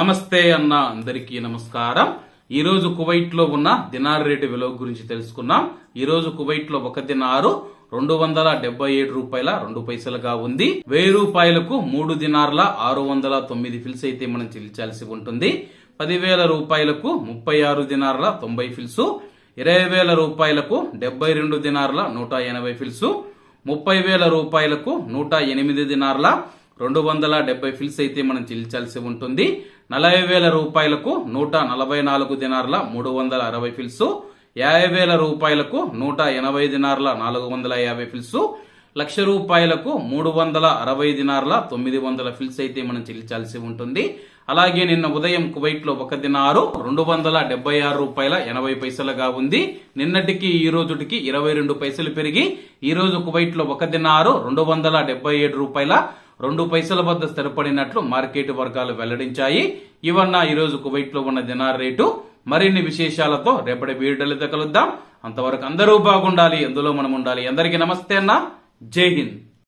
నమస్తే అన్న, అందరికీ నమస్కారం. ఈ రోజు కువైట్ లో ఉన్న దినార్ రేటు విలువ గురించి తెలుసుకున్నాం. ఈ రోజు కువైట్ లో ఒక దినారు 277 రూపాయల 2 పైసలుగా ఉంది. 1000 రూపాయలకు 3 దినార్ల 609 ఫిల్స్ అయితే మనం చెల్లించాల్సి ఉంటుంది. 10,000 రూపాయలకు 36 దినార్ల 90 ఫిల్స్, 20,000 రూపాయలకు 72 దినార్ల 180 ఫిల్స్, 30,000 రూపాయలకు 108 దినార్ల 270 ఫిల్స్ అయితే మనం చెల్లించాల్సి ఉంటుంది. 40,000 రూపాయలకు 144 దినార్ల 360 ఫిల్స్, 50,000 రూపాయలకు 180 దినార్ల 450 ఫిల్స్, 1,00,000 రూపాయలకు 360 దినార్ల 900 ఫిల్స్ అయితే మనం చెల్లించాల్సి ఉంటుంది. అలాగే నిన్న ఉదయం కువైట్ లో ఒక దినారు 276 రూపాయల 80 పైసలుగా ఉంది. నిన్నటికి ఈ రోజుటికి 22 పైసలు పెరిగి ఈ రోజు కువైట్ లో ఒక దినారు 277 రూపాయల 2 పైసల వద్ద స్థిరపడినట్లు మార్కెట్ వర్గాలు వెల్లడించాయి. ఇవన్న ఈ రోజు కువైట్ లో ఉన్న దినార్ రేటు. మరిన్ని విశేషాలతో రేపటి వీడియోలతో కలుద్దాం. అంతవరకు అందరూ బాగుండాలి, అందులో మనం ఉండాలి. అందరికీ నమస్తే అన్న, జై హింద్.